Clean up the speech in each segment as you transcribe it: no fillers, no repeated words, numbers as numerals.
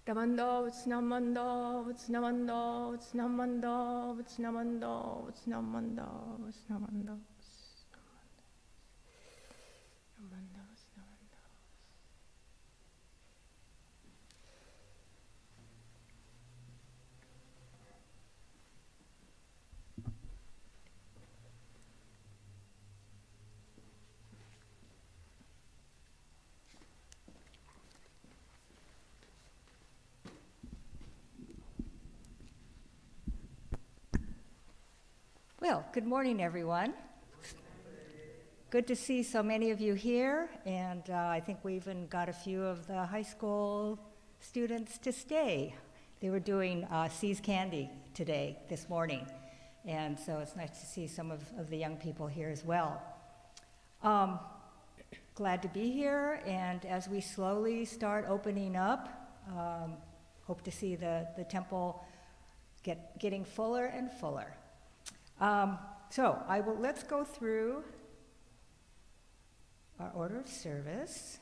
Damanda, Utsnamanda, Utsnamanda, Utsnamanda, Utsnamanda, Utsnamanda, Utsnamanda. Well, good morning, everyone. Good to see so many of you here, and I think we even got a few of the high school students to stay. They were doing See's Candy this morning, and so it's nice to see some of the young people here as well. Glad to be here, and as we slowly start opening up, hope to see the temple getting fuller and fuller. Let's go through our order of service.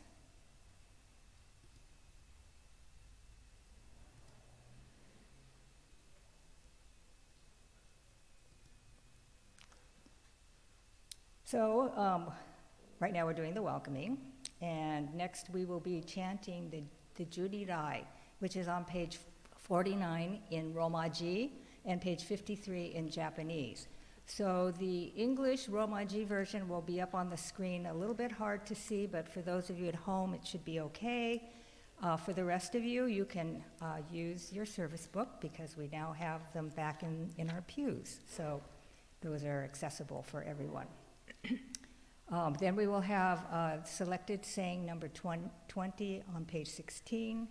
Right now we're doing the welcoming, and next we will be chanting the Judy Rai, which is on page 49 in Romaji and page 53 in Japanese. So the English Romaji version will be up on the screen, a little bit hard to see, but for those of you at home, it should be okay. For the rest of you, you can use your service book because we now have them back in our pews. So those are accessible for everyone. Then we will have selected saying number 20 on page 16.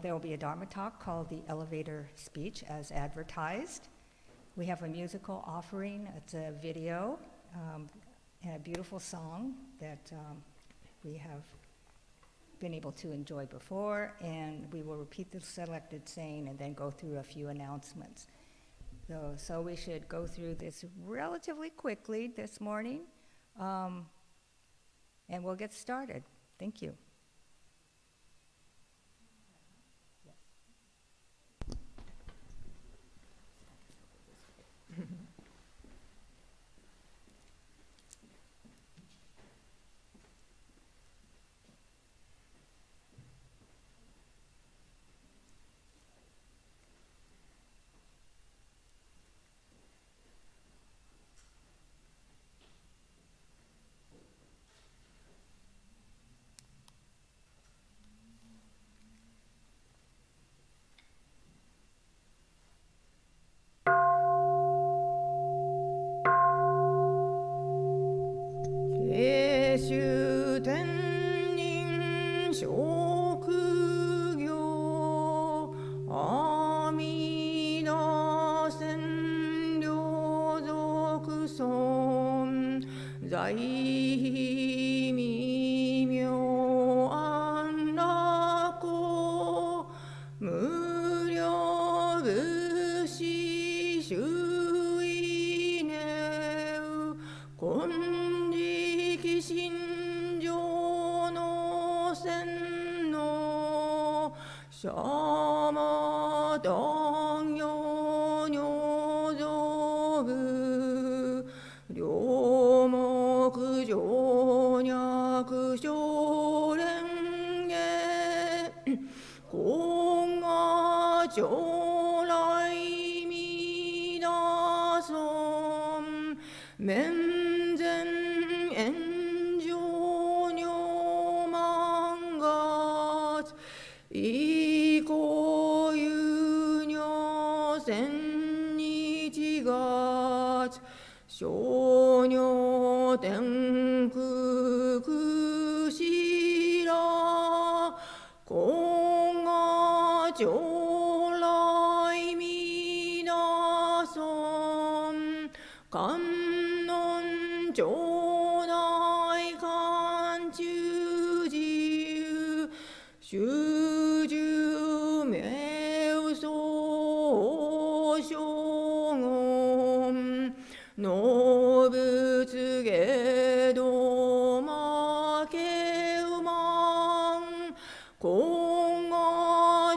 There will be a Dharma talk called the Elevator Speech as advertised. We have a musical offering. It's a video and a beautiful song that we have been able to enjoy before, and we will repeat the selected saying and then go through a few announcements. So we should go through this relatively quickly this morning, and we'll get started. Thank you.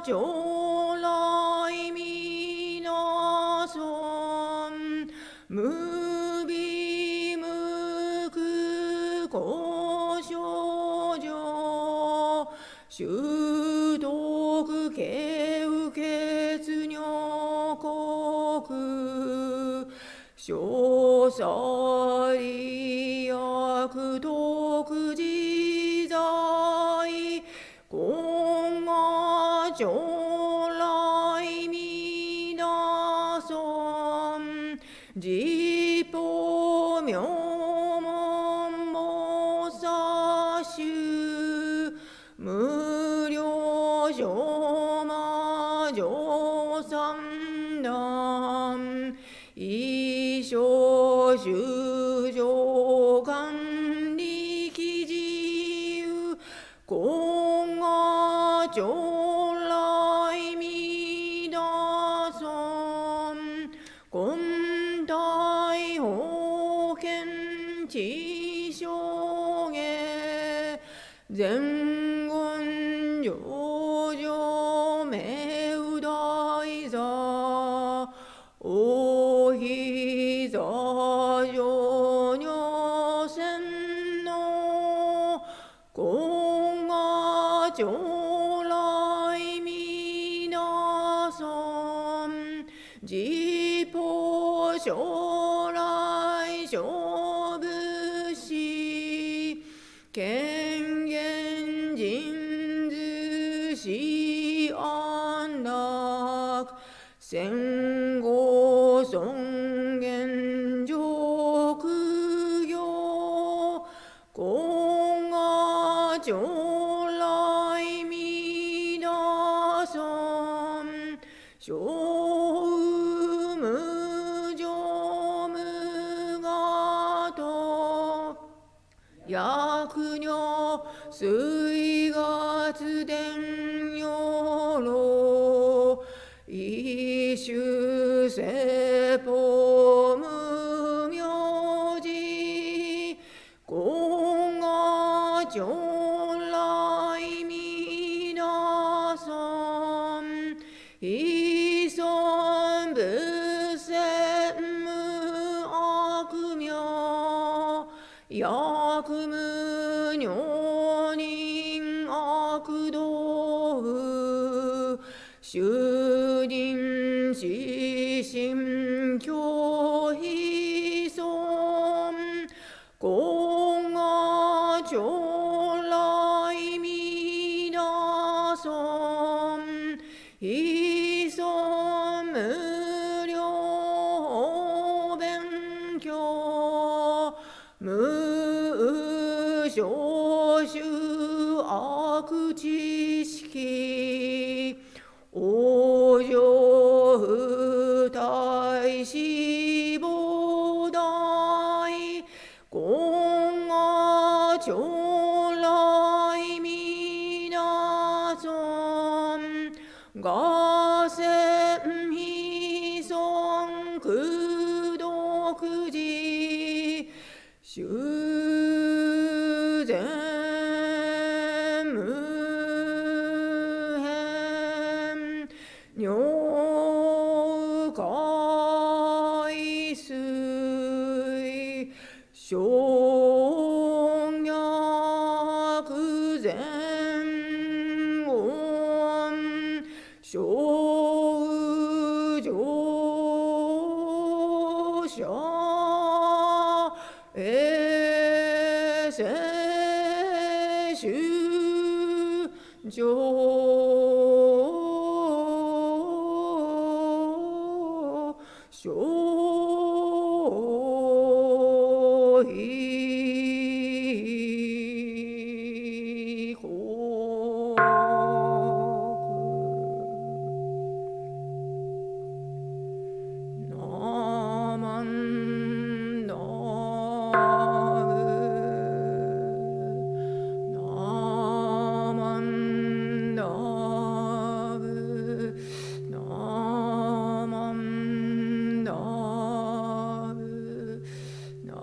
将来皆尊無微無垢高所上修徳敬右血女国小作利悪徳自在今後将来皆尊実法名門菩薩衆無量上魔上三段一生修上管理記事今後将来皆尊今大保険地上下全軍上場名右大座おひざ上女戦の今後将来皆尊実法将来勝負し権限人図し安楽戦後尊厳上苦行今後将来皆尊小無常無我と薬女水月伝養老一種説法無名字今後将来皆尊一尊仏説無悪名薬無女人悪道夫修人死心教非尊今後将来皆尊一尊無量勉強無少種悪知識往生不退死菩提今後将来皆尊我先非尊功徳寺修善無変如海水小逆善音小上者衛生修上小非国ナマンダブナマンダブナマンダブナ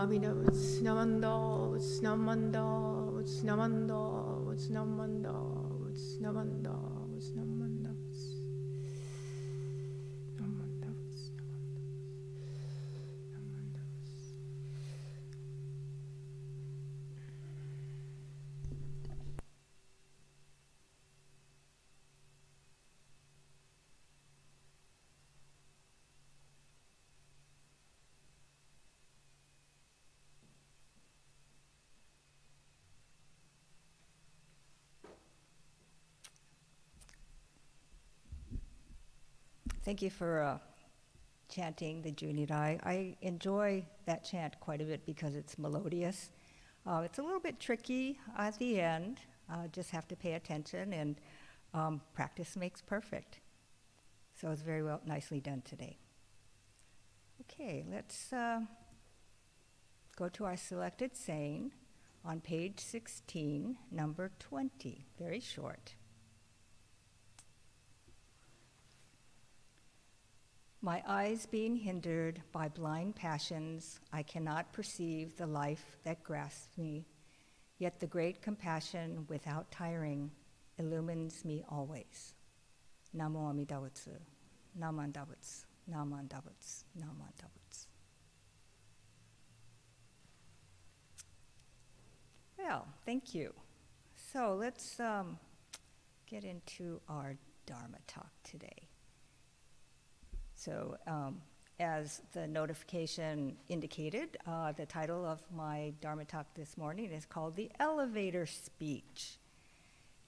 Abhida Bhutts Namanda Bhutts Namanda Bhutts Namanda Bhutts Namanda Bhutts Namanda Bhutts Namanda Bhutts Namanda Bhutts Namanda Bhutts. Thank you for chanting the Junirai. I enjoy that chant quite a bit because it's melodious. It's a little bit tricky at the end. Just have to pay attention, and practice makes perfect. So it's very well, nicely done today. Okay, let's go to our selected saying on page 16, number 20. Very short. My eyes being hindered by blind passions, I cannot perceive the life that grasps me, yet the great compassion without tiring illumines me always. Namo Amida Butsu, Namanda Butsu, Namanda Butsu, Namanda Butsu. Well, thank you. So let's get into our Dharma talk today. So as the notification indicated, the title of my Dharma talk this morning is called The Elevator Speech.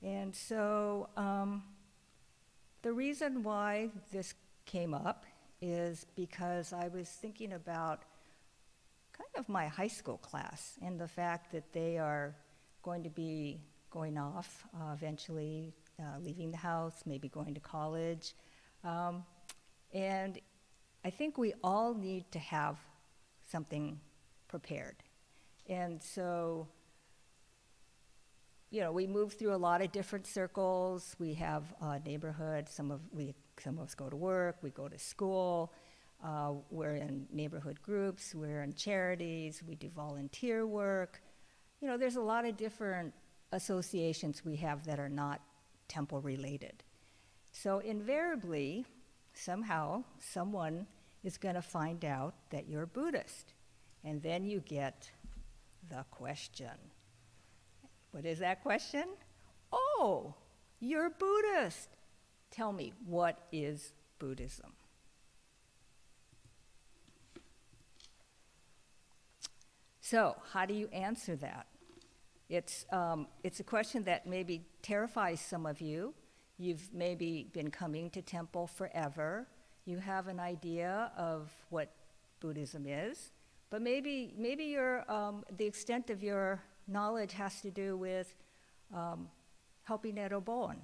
And so the reason why this came up is because I was thinking about kind of my high school class and the fact that they are going to be going off eventually, leaving the house, maybe going to college. And I think we all need to have something prepared. And so, you know, we move through a lot of different circles. We have a neighborhood, some of us go to work, we go to school, we're in neighborhood groups, we're in charities, we do volunteer work. You know, there's a lot of different associations we have that are not temple related. So invariably, somehow, someone is going to find out that you're Buddhist. And then you get the question. What is that question? Oh, you're Buddhist. Tell me, what is Buddhism? So, how do you answer that? It's a question that maybe terrifies some of you. You've maybe been coming to temple forever. You have an idea of what Buddhism is, but maybe your the extent of your knowledge has to do with helping at Obon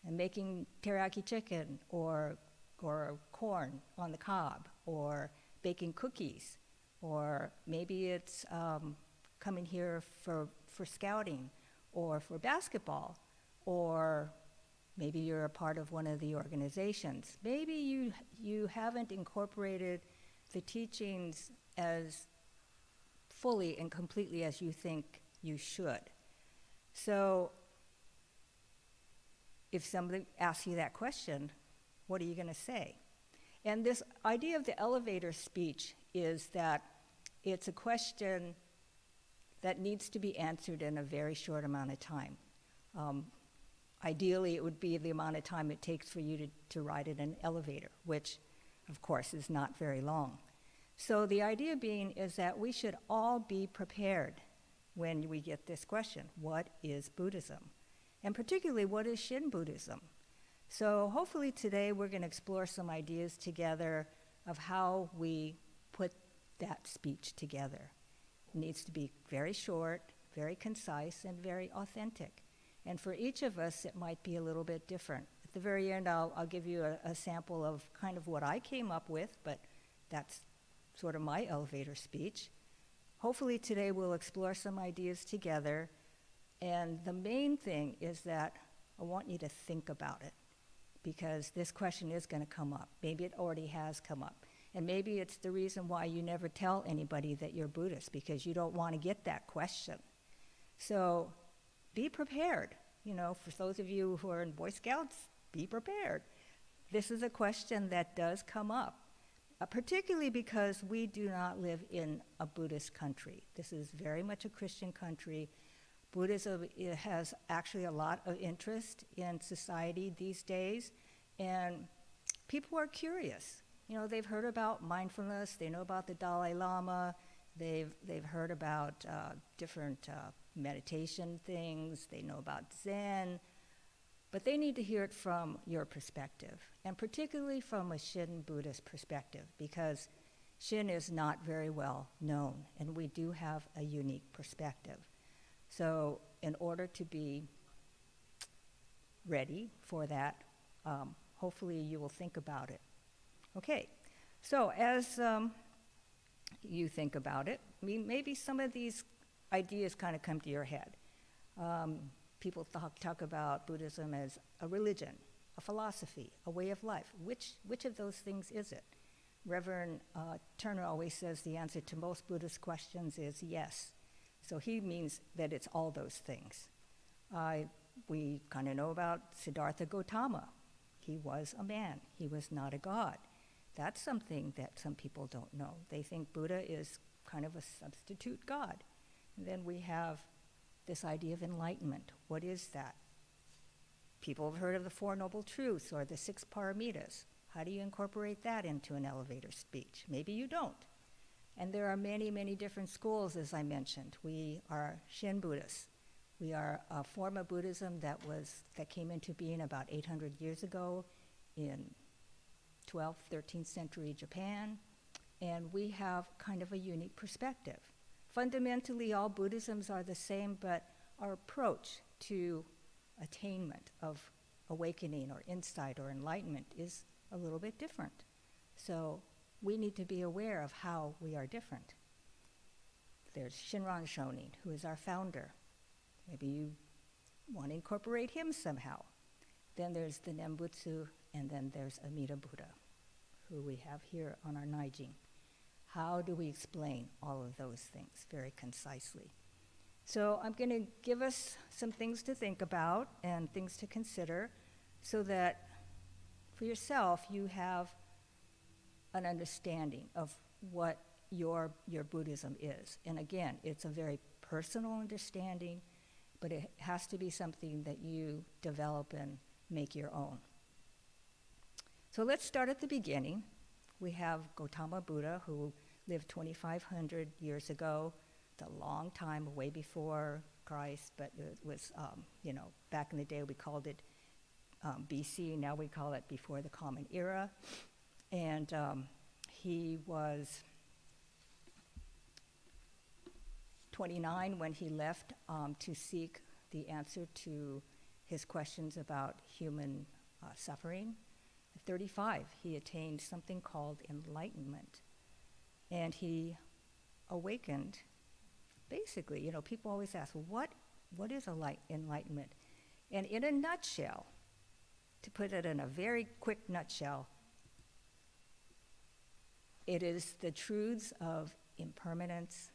and making teriyaki chicken or corn on the cob, or baking cookies, or maybe it's coming here for scouting or for basketball, or maybe you're a part of one of the organizations. Maybe you haven't incorporated the teachings as fully and completely as you think you should. So if somebody asks you that question, what are you going to say? And this idea of the elevator speech is that it's a question that needs to be answered in a very short amount of time. Ideally, it would be the amount of time it takes for you to ride in an elevator, which, of course, is not very long. So the idea being is that we should all be prepared when we get this question, what is Buddhism? And particularly, what is Shin Buddhism? So hopefully today we're going to explore some ideas together of how we put that speech together. It needs to be very short, very concise, and very authentic. And for each of us, it might be a little bit different. At the very end, I'll give you a sample of kind of what I came up with, but that's sort of my elevator speech. Hopefully today we'll explore some ideas together. And the main thing is that I want you to think about it, because this question is going to come up. Maybe it already has come up. And maybe it's the reason why you never tell anybody that you're Buddhist, because you don't want to get that question. So be prepared. For those of you who are in Boy Scouts, be prepared. This is a question that does come up, particularly because we do not live in a Buddhist country. This is very much a Christian country. Buddhism has actually a lot of interest in society these days, and people are curious. They've heard about mindfulness, they know about the Dalai Lama, they've heard about different meditation things, they know about Zen, but they need to hear it from your perspective, and particularly from a Shin Buddhist perspective, because Shin is not very well known, and we do have a unique perspective. So in order to be ready for that, hopefully you will think about it. Okay, so as you think about it, maybe some of these ideas kind of come to your head. People talk about Buddhism as a religion, a philosophy, a way of life. Which of those things is it? Reverend Turner always says the answer to most Buddhist questions is yes. So he means that it's all those things. We kind of know about Siddhartha Gautama. He was a man. He was not a god. That's something that some people don't know. They think Buddha is kind of a substitute god. And then we have this idea of enlightenment. What is that? People have heard of the Four Noble Truths or the Six Paramitas. How do you incorporate that into an elevator speech? Maybe you don't. And there are many, many different schools, as I mentioned. We are Shin Buddhists. We are a form of Buddhism that came into being about 800 years ago in 12th, 13th century Japan, and we have kind of a unique perspective. Fundamentally, all Buddhisms are the same, but our approach to attainment of awakening or insight or enlightenment is a little bit different. So we need to be aware of how we are different. There's Shinran Shonin, who is our founder. Maybe you want to incorporate him somehow. Then there's the Nembutsu, and then there's Amida Buddha, who we have here on our Naijing. How do we explain all of those things very concisely? So I'm going to give us some things to think about and things to consider so that for yourself you have an understanding of what your Buddhism is. And again, it's a very personal understanding, but it has to be something that you develop and make your own. So let's start at the beginning. We have Gautama Buddha, who lived 2,500 years ago, the long time, way before Christ, but it was, back in the day we called it BC, now we call it before the Common Era. And he was 29 when he left to seek the answer to his questions about human suffering. At 35, he attained something called enlightenment. And he awakened, basically, people always ask, what is enlightenment? And in a nutshell, to put it in a very quick nutshell, it is the truths of impermanence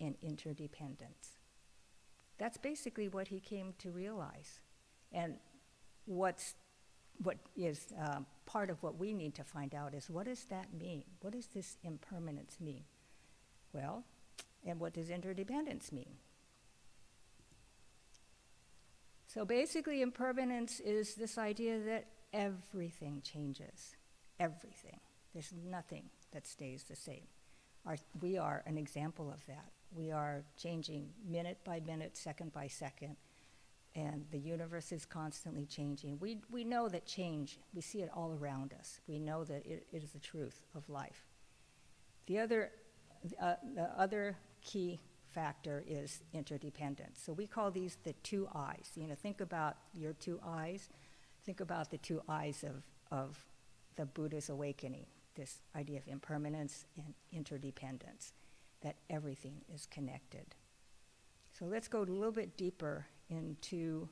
and interdependence. That's basically what he came to realize. And what is part of what we need to find out is, what does that mean? What does this impermanence mean? Well, and what does interdependence mean? So basically, impermanence is this idea that everything changes. Everything. There's nothing that stays the same. We are an example of that. We are changing minute by minute, second by second, and the universe is constantly changing. We know that change, we see it all around us. We know that it is the truth of life. The other key factor is interdependence. So we call these the two eyes. Think about your two eyes. Think about the two eyes of the Buddha's awakening, this idea of impermanence and interdependence, that everything is connected. So let's go a little bit deeper into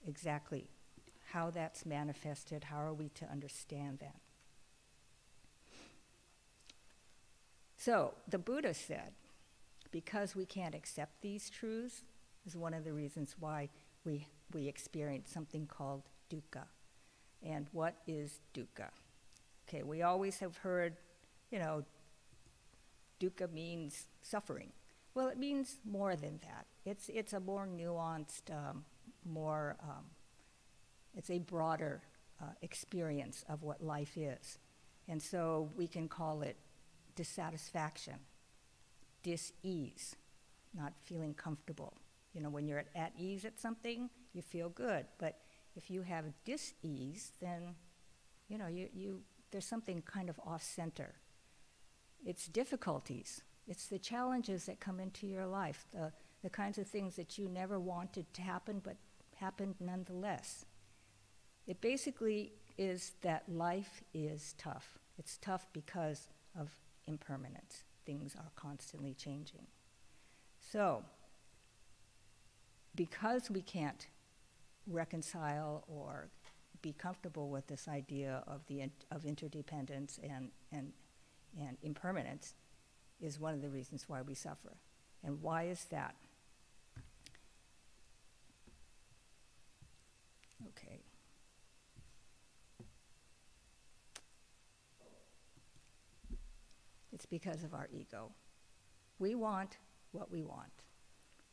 exactly how that's manifested. How are we to understand that? So the Buddha said, because we can't accept these truths, is one of the reasons why we experience something called dukkha. And what is dukkha? Okay, we always have heard, dukkha means suffering. Well, it means more than that. It's a more nuanced, it's a broader experience of what life is. And so we can call it dissatisfaction, dis-ease, not feeling comfortable. When you're at ease at something, you feel good. But if you have dis-ease, then, there's something kind of off-center. It's difficulties. It's the challenges that come into your life, the kinds of things that you never wanted to happen, but happened nonetheless. It basically is that life is tough. It's tough because of impermanence. Things are constantly changing. So, because we can't reconcile or be comfortable with this idea of interdependence and impermanence, is one of the reasons why we suffer. And why is that? Okay. It's because of our ego. We want what we want.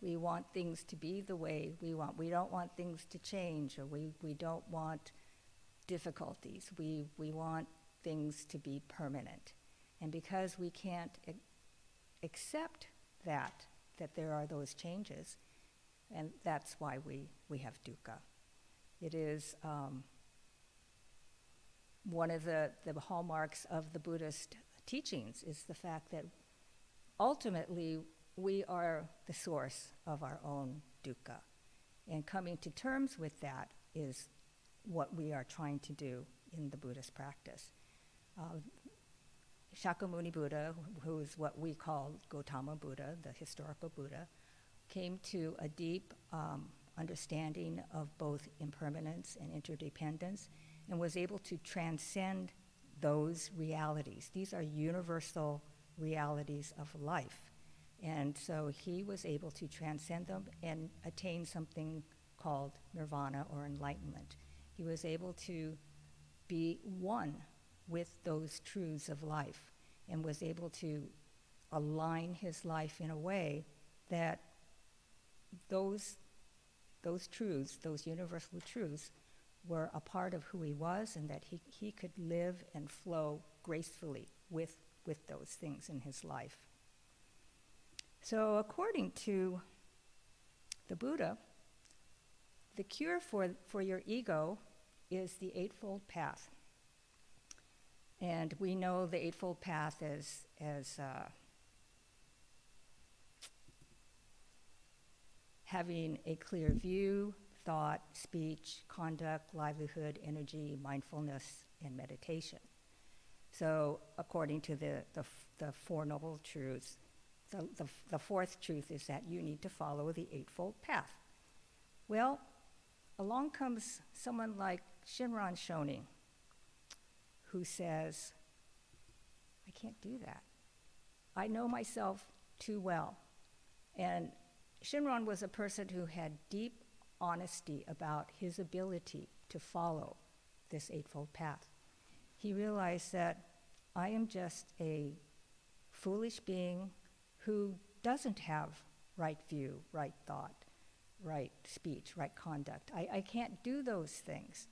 We want things to be the way we want. We don't want things to change, or we don't want difficulties. We want things to be permanent. And because we can't accept that there are those changes, and that's why we have dukkha. It is one of the hallmarks of the Buddhist teachings is the fact that ultimately we are the source of our own dukkha. And coming to terms with that is what we are trying to do in the Buddhist practice. Shakyamuni Buddha, who is what we call Gautama Buddha, the historical Buddha, came to a deep understanding of both impermanence and interdependence, and was able to transcend those realities. These are universal realities of life. And so he was able to transcend them and attain something called nirvana or enlightenment. He was able to be one with those truths of life and was able to align his life in a way that those truths, those universal truths, were a part of who he was, and that he could live and flow gracefully with those things in his life. So according to the Buddha, the cure for your ego is the Eightfold Path. And we know the Eightfold Path as having a clear view, thought, speech, conduct, livelihood, energy, mindfulness, and meditation. So according to the Four Noble Truths, the fourth truth is that you need to follow the Eightfold Path. Well, along comes someone like Shinran Shonin, who says, I can't do that. I know myself too well. And Shinran was a person who had deep honesty about his ability to follow this Eightfold Path. He realized that I am just a foolish being who doesn't have right view, right thought, right speech, right conduct. I can't do those things.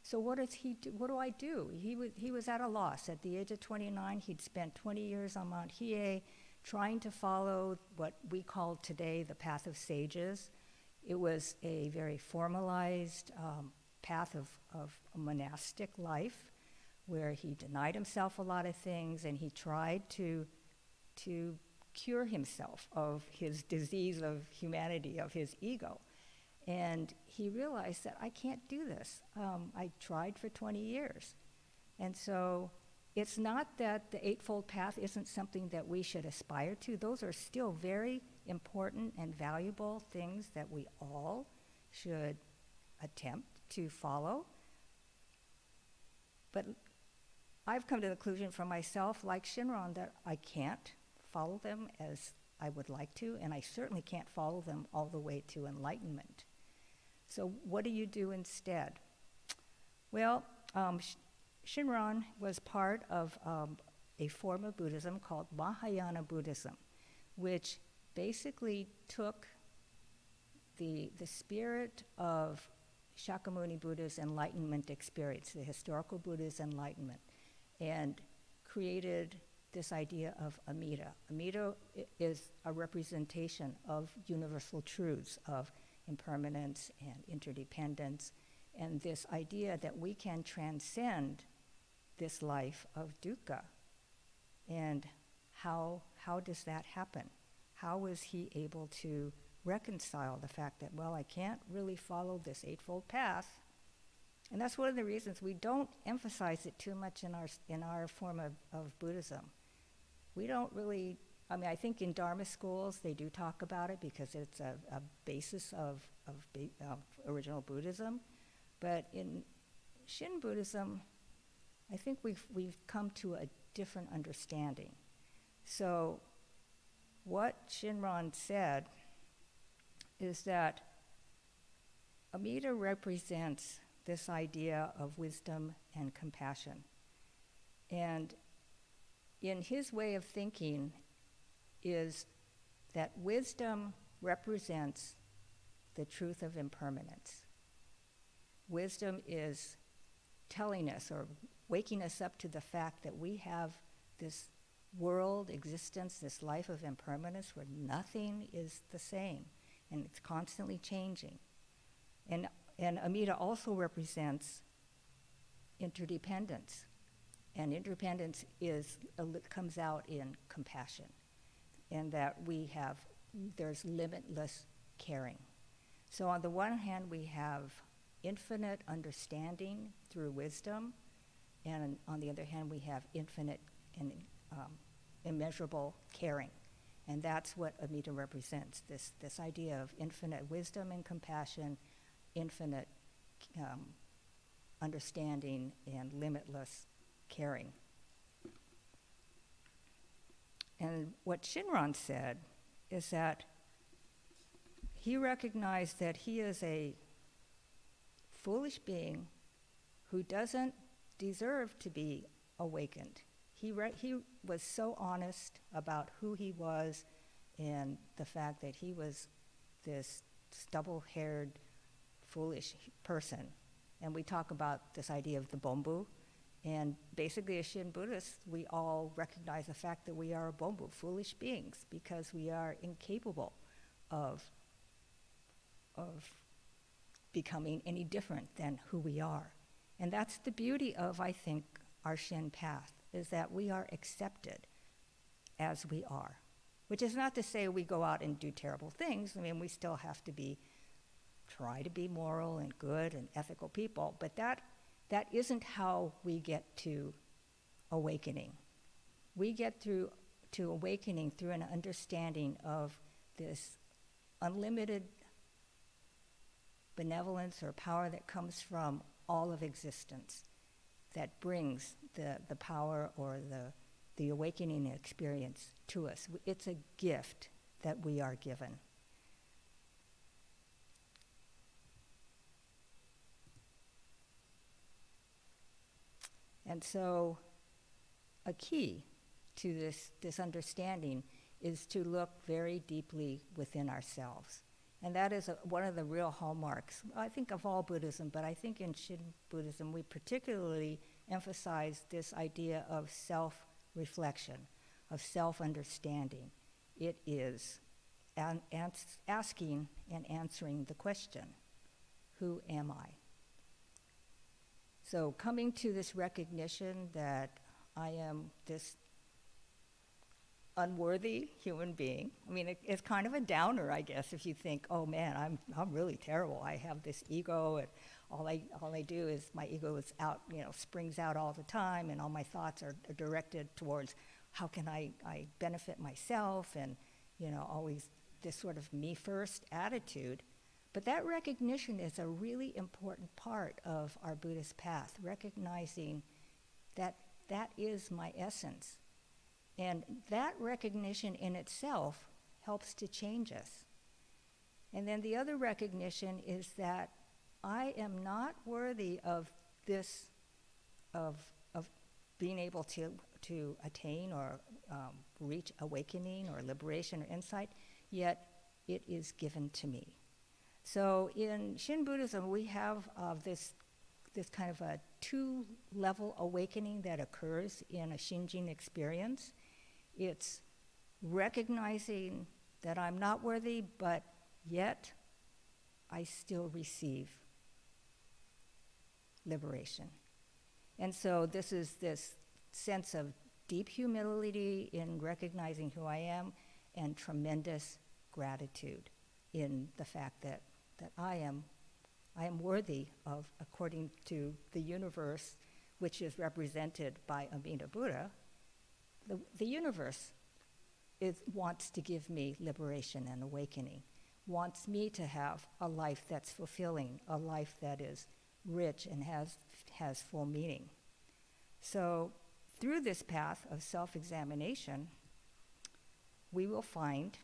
So what does he do? What do I do? He was at a loss. At the age of 29, he'd spent 20 years on Mount Hiei trying to follow what we call today the path of sages. It was a very formalized path of a monastic life where he denied himself a lot of things, and he tried to cure himself of his disease of humanity, of his ego. And he realized that I can't do this. I tried for 20 years. And so it's not that the Eightfold Path isn't something that we should aspire to. Those are still very important and valuable things that we all should attempt to follow. But I've come to the conclusion for myself, like Shinran, that I can't follow them as I would like to, and I certainly can't follow them all the way to enlightenment. So what do you do instead? Well, Shinran was part of a form of Buddhism called Mahayana Buddhism, which basically took the spirit of Shakyamuni Buddha's enlightenment experience, the historical Buddha's enlightenment, and created this idea of Amida. Amida is a representation of universal truths of impermanence and interdependence, and this idea that we can transcend this life of dukkha. And how does that happen? How is he able to reconcile the fact that, well, I can't really follow this Eightfold Path? And that's one of the reasons we don't emphasize it too much in our form of Buddhism. We don't really, I think in Dharma schools they do talk about it because it's a basis of original Buddhism. But in Shin Buddhism, I think we've come to a different understanding. So what Shinran said is that Amida represents this idea of wisdom and compassion. And in his way of thinking is that wisdom represents the truth of impermanence. Wisdom is telling us or waking us up to the fact that we have this world existence, this life of impermanence where nothing is the same and it's constantly changing. And Amida also represents interdependence. And interdependence comes out in compassion, and that there's limitless caring. So on the one hand, we have infinite understanding through wisdom, and on the other hand, we have infinite and immeasurable caring. And that's what Amida represents, this idea of infinite wisdom and compassion, infinite understanding, and limitless caring. And what Shinran said is that he recognized that he is a foolish being who doesn't deserve to be awakened. He was so honest about who he was and the fact that he was this stubble-haired, foolish person. And we talk about this idea of the Bombu. And basically, as Shin Buddhists, we all recognize the fact that we are a Bombu, foolish beings, because we are incapable of becoming any different than who we are. And that's the beauty of, I think, our Shin path, is that we are accepted as we are. Which is not to say we go out and do terrible things. I mean, we still have to try to be moral and good and ethical people, but that isn't how we get to awakening. We get to awakening through an understanding of this unlimited benevolence or power that comes from all of existence, that brings the power or the awakening experience to us. It's a gift that we are given. And so a key to this understanding is to look very deeply within ourselves. And that is one of the real hallmarks, I think, of all Buddhism, but I think in Shin Buddhism we particularly emphasize this idea of self-reflection, of self-understanding. It is asking and answering the question, who am I? So coming to this recognition that I am this unworthy human being. I mean, it's kind of a downer, I guess, if you think, oh man, I'm really terrible. I have this ego, and all I do is my ego is out, springs out all the time, and all my thoughts are directed towards how can I benefit myself, and always this sort of me first attitude. But that recognition is a really important part of our Buddhist path, recognizing that that is my essence. And that recognition in itself helps to change us. And then the other recognition is that I am not worthy of this, of being able to attain or reach awakening or liberation or insight, yet it is given to me. So in Shin Buddhism, we have this kind of a two-level awakening that occurs in a Shinjin experience. It's recognizing that I'm not worthy, but yet I still receive liberation. And so this is this sense of deep humility in recognizing who I am and tremendous gratitude in the fact that I am worthy of, according to the universe, which is represented by Amida Buddha, the universe wants to give me liberation and awakening, wants me to have a life that's fulfilling, a life that is rich and has full meaning. So through this path of self-examination, we will find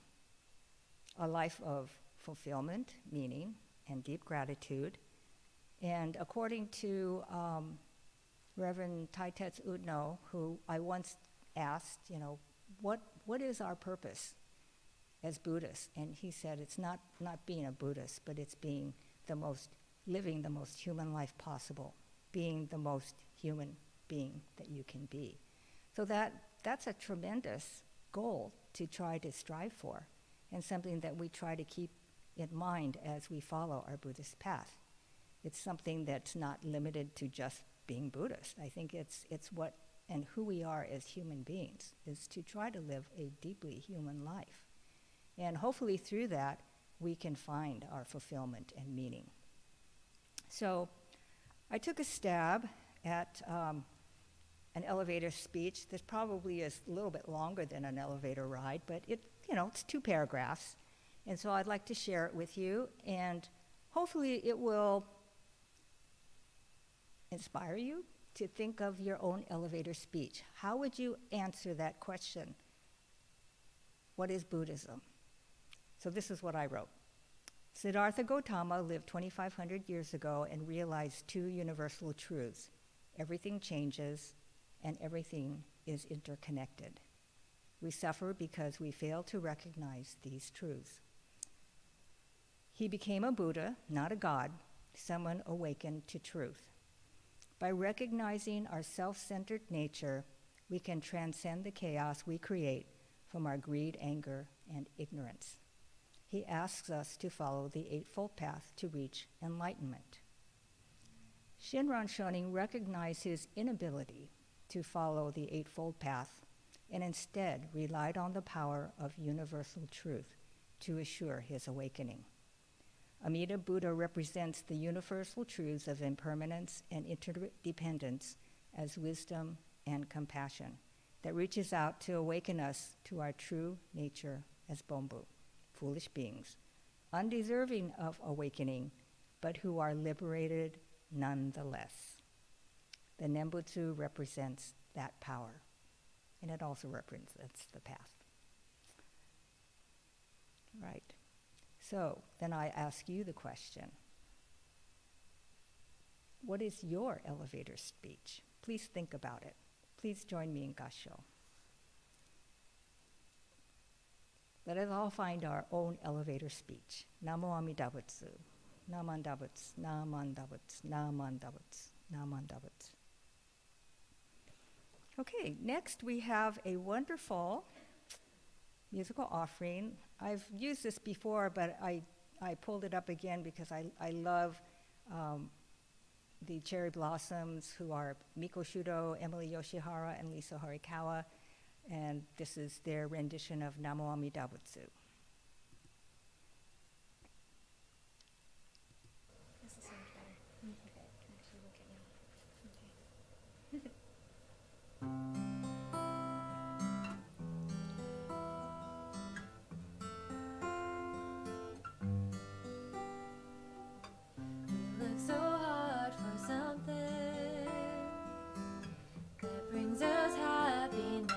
a life of fulfillment, meaning, and deep gratitude. And according to Reverend Taitetsu Udno, who I once asked, what is our purpose as Buddhists? And he said, it's not being a Buddhist, but it's living the most human life possible, being the most human being that you can be. So that's a tremendous goal to try to strive for, and something that we try to keep in mind as we follow our Buddhist path. It's something that's not limited to just being Buddhist. I think it's what and who we are as human beings, is to try to live a deeply human life. And hopefully through that, we can find our fulfillment and meaning. So I took a stab at an elevator speech. This probably is a little bit longer than an elevator ride, but it's 2 paragraphs. And so I'd like to share it with you, and hopefully it will inspire you to think of your own elevator speech. How would you answer that question? What is Buddhism? So this is what I wrote. Siddhartha Gautama lived 2,500 years ago and realized 2 universal truths. Everything changes, and everything is interconnected. We suffer because we fail to recognize these truths. He became a Buddha, not a god, someone awakened to truth. By recognizing our self-centered nature, we can transcend the chaos we create from our greed, anger, and ignorance. He asks us to follow the Eightfold Path to reach enlightenment. Shinran Shonin recognized his inability to follow the Eightfold Path and instead relied on the power of universal truth to assure his awakening. Amida Buddha represents the universal truths of impermanence and interdependence as wisdom and compassion that reaches out to awaken us to our true nature as Bonbu, foolish beings, undeserving of awakening, but who are liberated nonetheless. The Nembutsu represents that power, and it also represents the path. Right. So then I ask you the question, what is your elevator speech? Please think about it. Please join me in Gassho. Let us all find our own elevator speech. Namo Amida Butsu, Namanda Butsu, Namanda Butsu, Namanda Butsu, Namanda Butsu. Okay, next we have a wonderful musical offering. I've used this before, but I pulled it up again because I love the Cherry Blossoms, who are Miko Shudo, Emily Yoshihara, and Lisa Horikawa, and this is their rendition of Namo Amida Butsu. This is so much better. Okay, I can actually look at you. Okay. We look so hard for something that brings us happiness.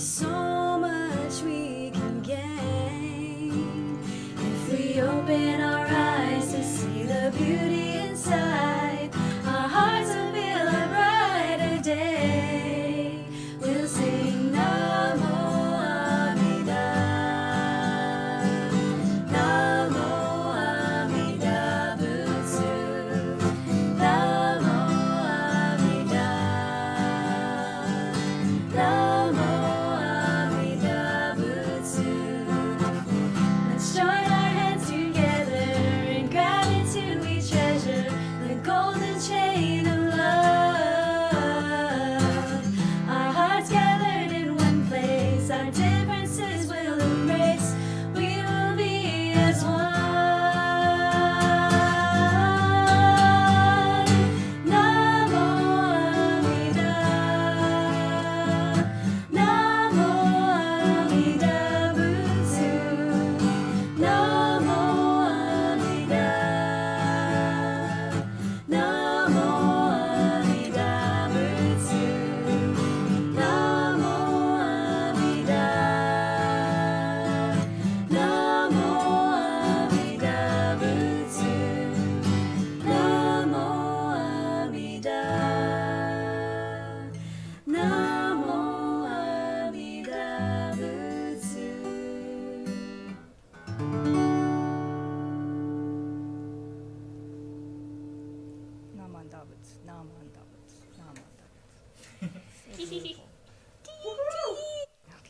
There's so much we can gain if we open our eyes to see the beauty inside. Our hearts will feel a brighter day. We'll sing Namo Amida, Namo Amida Butsu, Namo Amida, Namo Amida Butsu. Let's join our hands together in gratitude. We treasure the golden chain of love. Our hearts gathered in one place, our differences will embrace. We will be as one. Namo Amida, Namo Amida Butsu, Namo Amida, Namo Amida Butsu, Namo Amida, Namo Amida Butsu, Namo Amida, Namo Amida Butsu. Namandavats, namandavats, namandavats. So beautiful.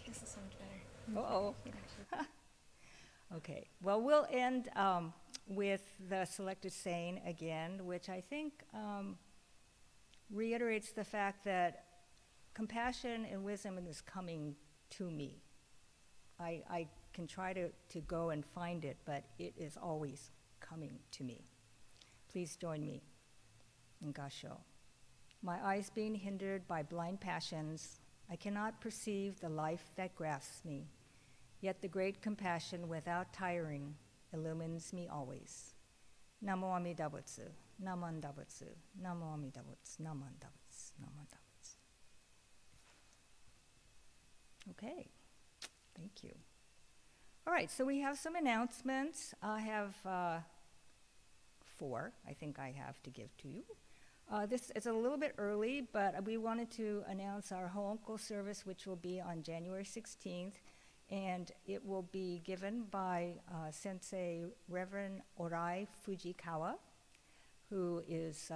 This is so much better. Uh-oh. Okay, well, we'll end with the selected saying again, which I think reiterates the fact that compassion and wisdom is coming to me. I can try to go and find it, but it is always coming to me. Please join me in Gasho. My eyes being hindered by blind passions, I cannot perceive the life that grasps me. Yet the great compassion without tiring illumines me always. Namo Amida Butsu, Namanda Butsu, Namo Amida Butsu, Namanda Butsu, Namanda Butsu. Okay, thank you. All right, so we have some announcements. I have 4, I think I have to give to you. This is a little bit early, but we wanted to announce our Ho'onko service, which will be on January 16th, and it will be given by Sensei Reverend Orai Fujikawa, who is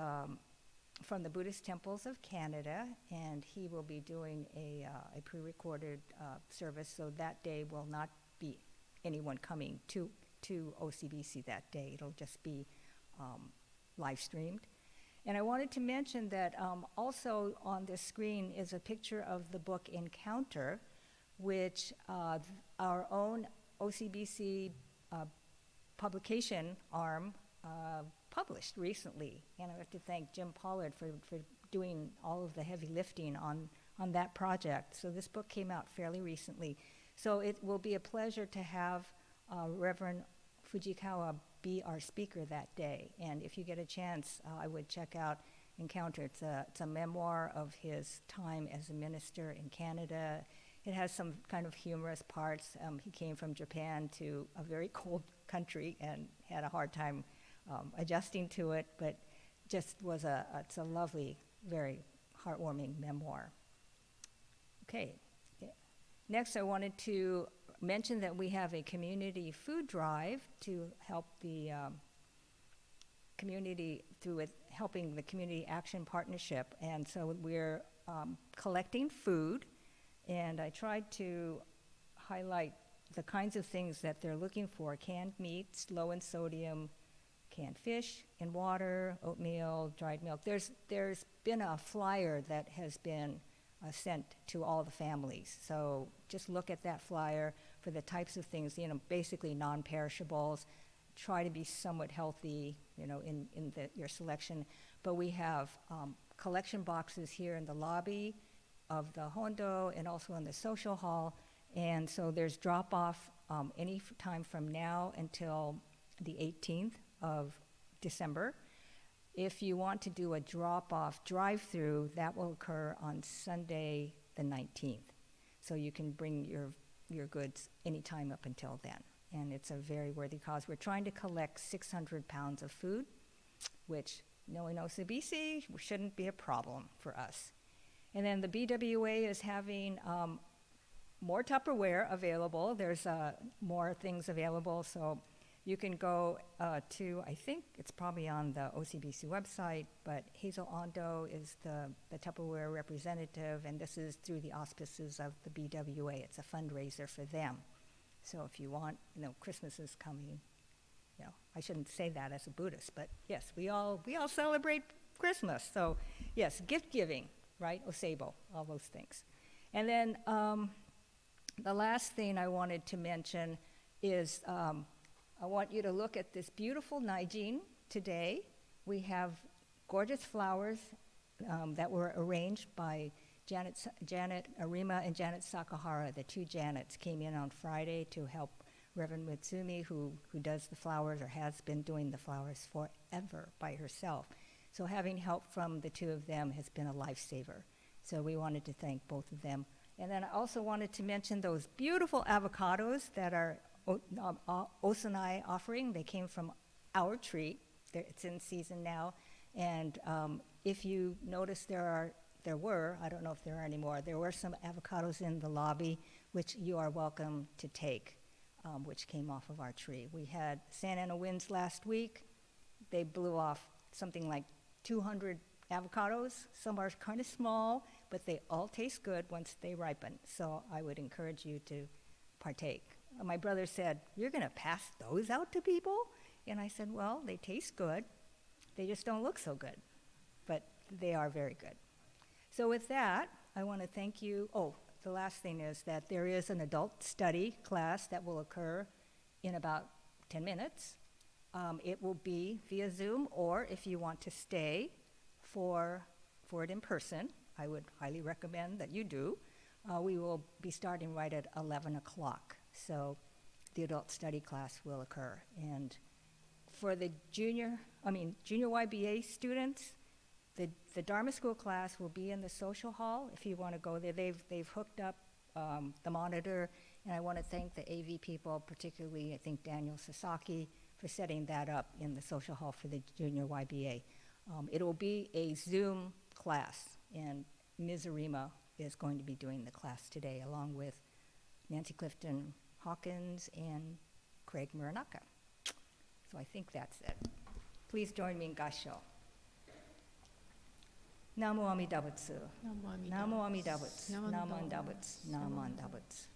from the Buddhist temples of Canada, and he will be doing a pre-recorded service, so that day will not be anyone coming to OCBC that day. It'll just be live streamed. And I wanted to mention that also on the screen is a picture of the book Encounter, which our own OCBC publication arm published recently. And I have to thank Jim Pollard for doing all of the heavy lifting on that project. So this book came out fairly recently. So it will be a pleasure to have Reverend Fujikawa be our speaker that day. And if you get a chance, I would check out Encounter. It's a memoir of his time as a minister in Canada. It has some kind of humorous parts. He came from Japan to a very cold country and had a hard time adjusting to it, but just was it's a lovely, very heartwarming memoir. Okay. Next, I wanted to mention that we have a community food drive to help the community through helping the Community Action Partnership. And so we're collecting food, and I tried to highlight the kinds of things that they're looking for: canned meats, low in sodium, canned fish, in water, oatmeal, dried milk. There's been a flyer that has been sent to all the families. So just look at that flyer for the types of things, basically non-perishables. Try to be somewhat healthy, in your selection. But we have collection boxes here in the lobby of the Hondo and also in the social hall. And so there's drop-off any time from now until the 18th of December. If you want to do a drop-off drive-through, that will occur on Sunday the 19th. So you can bring your goods anytime up until then. And it's a very worthy cause. We're trying to collect 600 pounds of food, which, knowing OCBC, shouldn't be a problem for us. And then the BWA is having more Tupperware available. There's more things available, so you can go to, I think it's probably on the OCBC website, but Hazel Ondo is the Tupperware representative, and this is through the auspices of the BWA. It's a fundraiser for them. So if you want, Christmas is coming. I shouldn't say that as a Buddhist, but yes, we all celebrate Christmas. So yes, gift giving, right? Osebo, all those things. And then the last thing I wanted to mention is I want you to look at this beautiful Naijin today. We have gorgeous flowers that were arranged by Janet Arima and Janet Sakahara. The two Janets came in on Friday to help Reverend Mitsumi, who does the flowers or has been doing the flowers forever by herself. So having help from the two of them has been a lifesaver. So we wanted to thank both of them. And then I also wanted to mention those beautiful avocados that are Osanai offering. They came from our tree. It's in season now. And if you notice there were, I don't know if there are anymore, there were some avocados in the lobby, which you are welcome to take, which came off of our tree. We had Santa Ana winds last week. They blew off something like 200 avocados. Some are kind of small, but they all taste good once they ripen. So I would encourage you to partake. My brother said, "You're going to pass those out to people?" And I said, "Well, they taste good. They just don't look so good, but they are very good." So with that, I want to thank you. Oh, the last thing is that there is an adult study class that will occur in about 10 minutes. It will be via Zoom, or if you want to stay for it in person, I would highly recommend that you do. We will be starting right at 11 o'clock. So the adult study class will occur. And for the junior YBA students, the Dharma School class will be in the social hall if you want to go there. They've hooked up the monitor, and I want to thank the AV people, particularly I think Daniel Sasaki, for setting that up in the social hall for the junior YBA. It will be a Zoom class, and Ms. Arima is going to be doing the class today, along with Nancy Clifton Hawkins and Craig Muranaka. So I think that's it. Please join me in Gassho. Namo Amida Butsu. Namo Amida Butsu. Namo Amida Butsu. Namo Amida Butsu.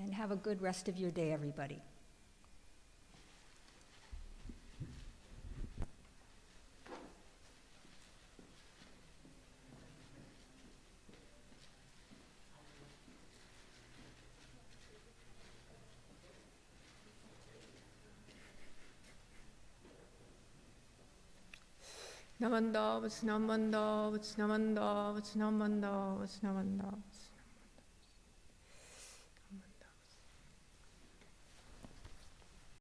And have a good rest of your day, everybody. Namanda, what's namanda, what's namanda, what's namanda, what's namanda.